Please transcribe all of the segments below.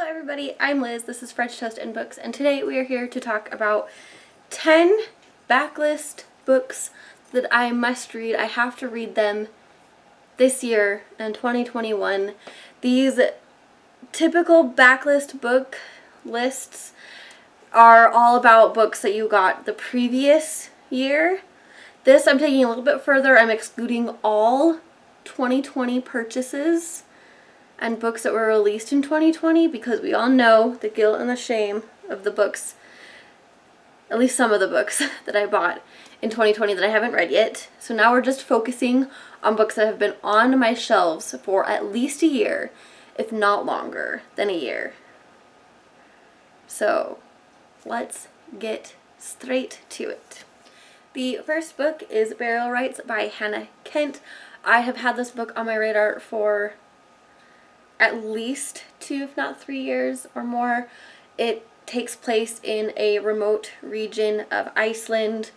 everybody, I'm Liz, this is French Toast and Books, and today we are here to talk about 10 backlist books that I must read. I have to read them this year in 2021. These typical backlist book lists are all about books that you got the previous year. This I'm taking a little bit further. I'm excluding all 2020 purchases and books that were released in 2020 because we all know the guilt and the shame of the books, at least some of the books that I bought in 2020 that I haven't read yet. So now we're just focusing on books that have been on my shelves for at least a year, if not longer than a year. So let's get straight to it. The first book is Burial Rites by Hannah Kent. I have had this book on my radar for at least 2, if not 3 years or more. It takes place in a remote region of Iceland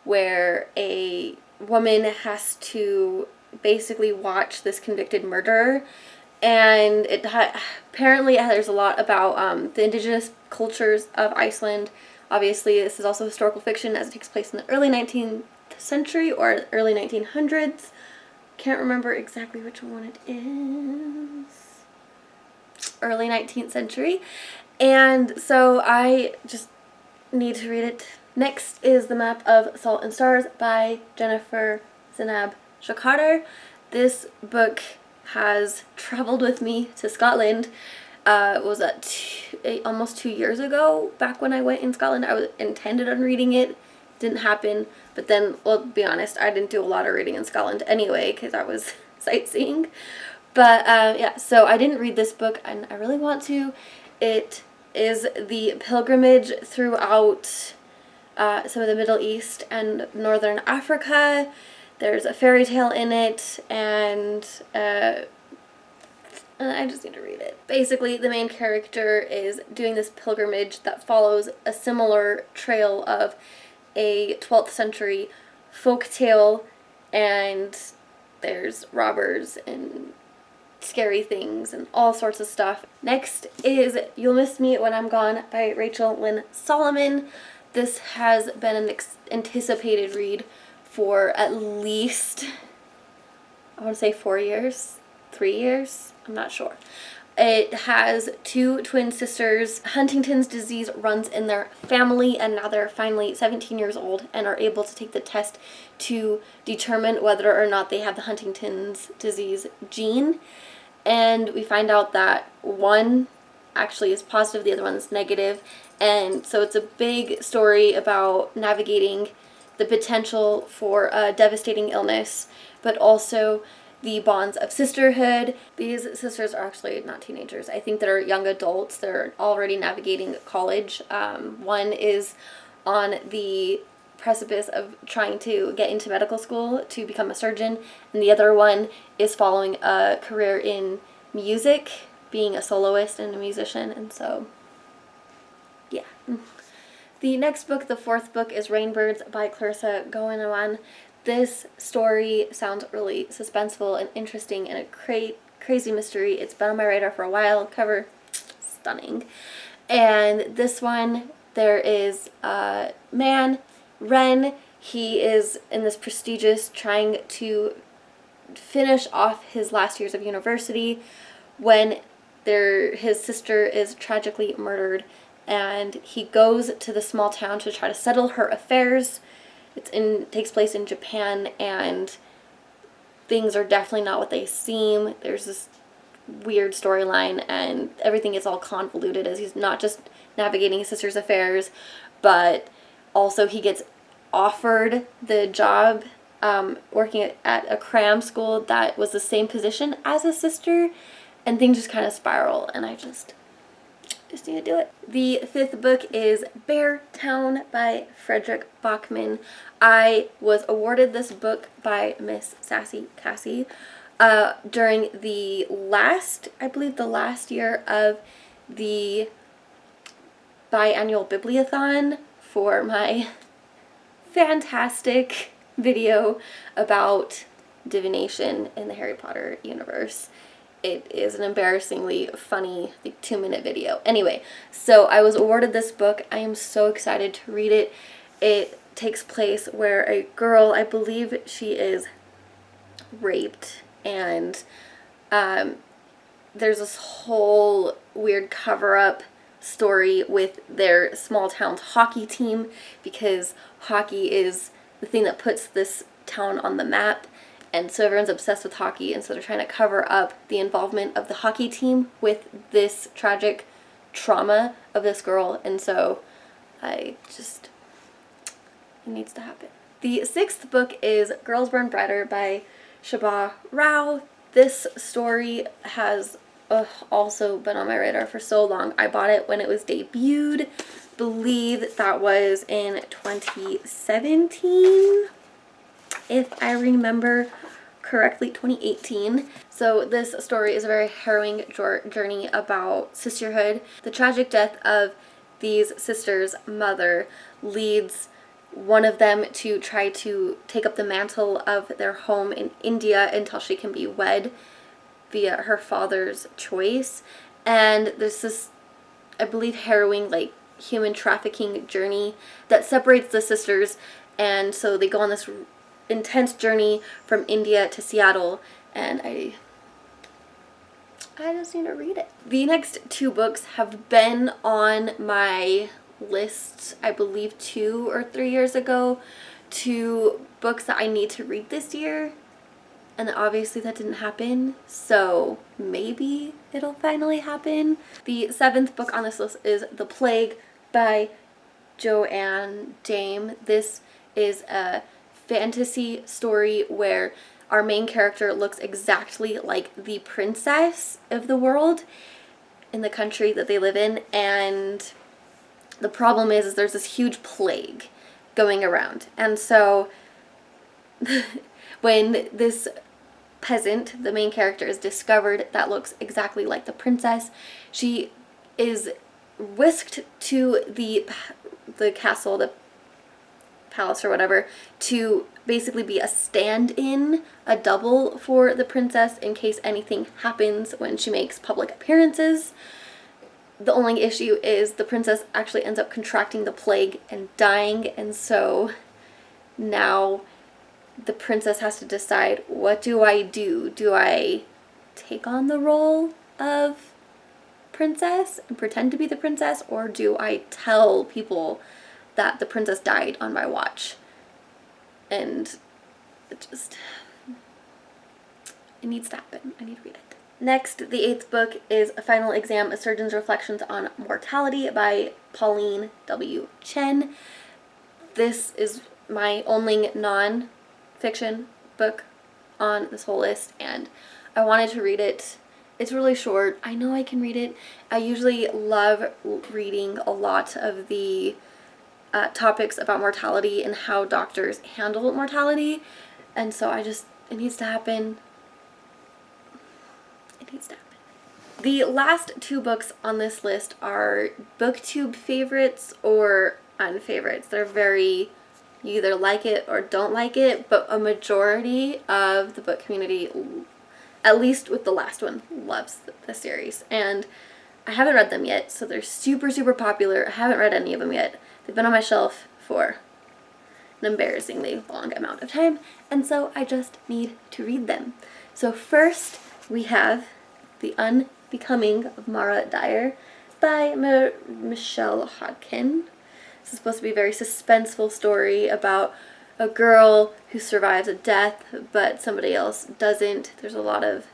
where a woman has to basically watch this convicted murderer, and apparently there's a lot about the indigenous cultures of Iceland. Obviously this is also historical fiction as it takes place in the early 19th century or early 1900s. Can't remember exactly which one it is. Early 19th century. And so I just need to read it. Next is The Map of Salt and Stars by Jennifer Zinab Shakadar. This book has traveled with me to Scotland. Was that almost 2 years ago, back when I went in Scotland. I was intended on reading it. Didn't happen, but then, well, to be honest, I didn't do a lot of reading in Scotland anyway because I was sightseeing. But yeah, so I didn't read this book and I really want to. It is the pilgrimage throughout some of the Middle East and Northern Africa. There's a fairy tale in it, and I just need to read it. Basically, the main character is doing this pilgrimage that follows a similar trail of a 12th century folk tale, and there's robbers and scary things and all sorts of stuff. Next is You'll Miss Me When I'm Gone by Rachel Lynn Solomon. This has been an anticipated read for at least, I want to say 4 years, 3 years, I'm not sure. It has 2 twin sisters. Huntington's disease runs in their family, and now they're finally 17 years old and are able to take the test to determine whether or not they have the Huntington's disease gene. And we find out that one actually is positive, the other one is negative. And so it's a big story about navigating the potential for a devastating illness, but also the bonds of sisterhood. These sisters are actually not teenagers. I think they're young adults. They're already navigating college. One is on the precipice of trying to get into medical school to become a surgeon, and the other one is following a career in music, being a soloist and a musician, and so, yeah. The next book, the 4th book, is Rainbirds by Clarissa Goinawan. This story sounds really suspenseful and interesting and a crazy mystery. It's been on my radar for a while. Cover, stunning. And this one, there is a man, Ren. He is in this prestigious, trying to finish off his last years of university when his sister is tragically murdered, and he goes to the small town to try to settle her affairs. Takes place in Japan, and things are definitely not what they seem. There's this weird storyline, and everything is all convoluted as he's not just navigating his sister's affairs, but also he gets offered the job working at a cram school that was the same position as his sister, and things just kind of spiral, and I just need to do it. The 5th book is Bear Town by Frederick Bachman. I was awarded this book by Miss Sassy Cassie during the last year of the biannual bibliothon for my fantastic video about divination in the Harry Potter universe. it is an embarrassingly funny, like, 2-minute video. Anyway, so I was awarded this book. I am so excited to read it. It takes place where a girl, I believe she is raped, and there's this whole weird cover-up story with their small town's hockey team, because hockey is the thing that puts this town on the map, and so everyone's obsessed with hockey, and so they're trying to cover up the involvement of the hockey team with this tragic trauma of this girl, and so it needs to happen. The 6th book is Girls Burn Brighter by Shabah Rao. This story has also been on my radar for so long. I bought it when it was debuted. Believe that was in 2017, if I remember correctly, 2018. So this story is a very harrowing journey about sisterhood. The tragic death of these sisters' mother leads one of them to try to take up the mantle of their home in India until she can be wed via her father's choice. And there's this, I believe, harrowing, like, human trafficking journey that separates the sisters, and so they go on this intense journey from India to Seattle, and I just need to read it. The next 2 books have been on my list, I believe 2 or 3 years ago, 2 books that I need to read this year, and obviously that didn't happen, so maybe it'll finally happen. The 7th book on this list is The Plague by Joanne Dame. This is a fantasy story where our main character looks exactly like the princess of the world in the country that they live in, and the problem is there's this huge plague going around. And so when this peasant, the main character, is discovered that looks exactly like the princess, she is whisked to the castle, the palace or whatever, to basically be a stand-in, a double for the princess in case anything happens when she makes public appearances. The only issue is the princess actually ends up contracting the plague and dying, and so now the princess has to decide, what do I do? Do I take on the role of princess and pretend to be the princess, or do I tell people that the princess died on my watch? And it needs to happen. I need to read it. Next, the 8th book is A Final Exam, A Surgeon's Reflections on Mortality by Pauline W. Chen. This is my only non-fiction book on this whole list, and I wanted to read it. It's really short. I know I can read it. I usually love reading a lot of the topics about mortality and how doctors handle mortality, and so it needs to happen. It needs to happen. The last 2 books on this list are BookTube favorites or unfavorites. They're very, you either like it or don't like it, but a majority of the book community, at least with the last one, loves the series. And I haven't read them yet, so they're super, super popular. I haven't read any of them yet. They've been on my shelf for an embarrassingly long amount of time, and so I just need to read them. So first, we have The Unbecoming of Mara Dyer by Michelle Hodkin. This is supposed to be a very suspenseful story about a girl who survives a death, but somebody else doesn't. There's a lot of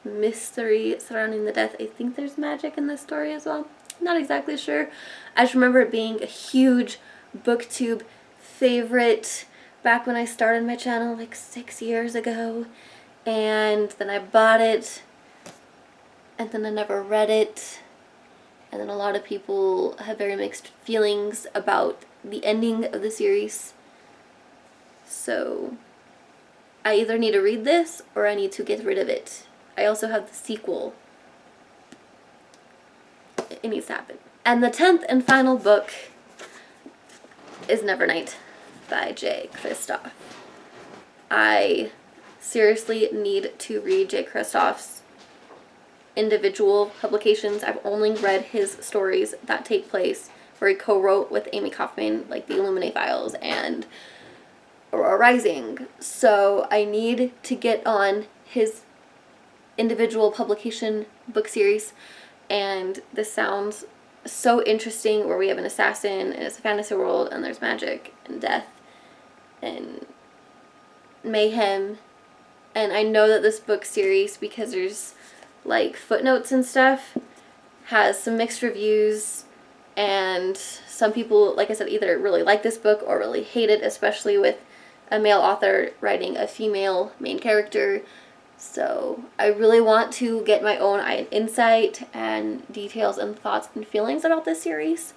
mystery surrounding the death. I think there's magic in this story as well. Not exactly sure. I just remember it being a huge BookTube favorite back when I started my channel like 6 years ago, and then I bought it, and then I never read it, and then a lot of people have very mixed feelings about the ending of the series. So I either need to read this or I need to get rid of it. I also have the sequel. It needs to happen. And the 10th and final book is Nevernight by J. Kristoff. I seriously need to read J. Kristoff's individual publications. I've only read his stories that take place where he co-wrote with Amy Kaufman, like the Illuminate Files and Aurora Rising. So I need to get on his individual publication book series, and this sounds so interesting, where we have an assassin and it's a fantasy world and there's magic and death and mayhem. And I know that this book series, because there's like footnotes and stuff, has some mixed reviews, and some people, like I said, either really like this book or really hate it, especially with a male author writing a female main character. So I really want to get my own insight and details and thoughts and feelings about this series.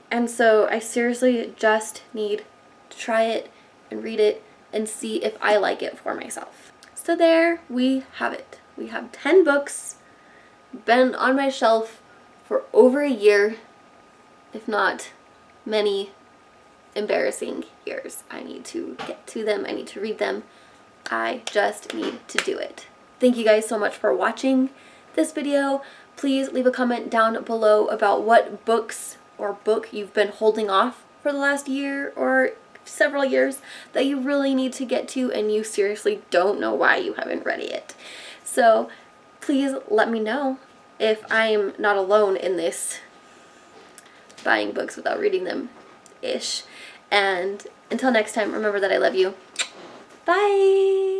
And so I seriously just need to try it and read it and see if I like it for myself. So there we have it. We have 10 books, been on my shelf for over a year, if not many embarrassing years. I need to get to them. I need to read them. I just need to do it. Thank you guys so much for watching this video. Please leave a comment down below about what books or book you've been holding off for the last year or several years that you really need to get to and you seriously don't know why you haven't read it. So please let me know if I'm not alone in this buying books without reading them ish. And until next time, remember that I love you. Bye!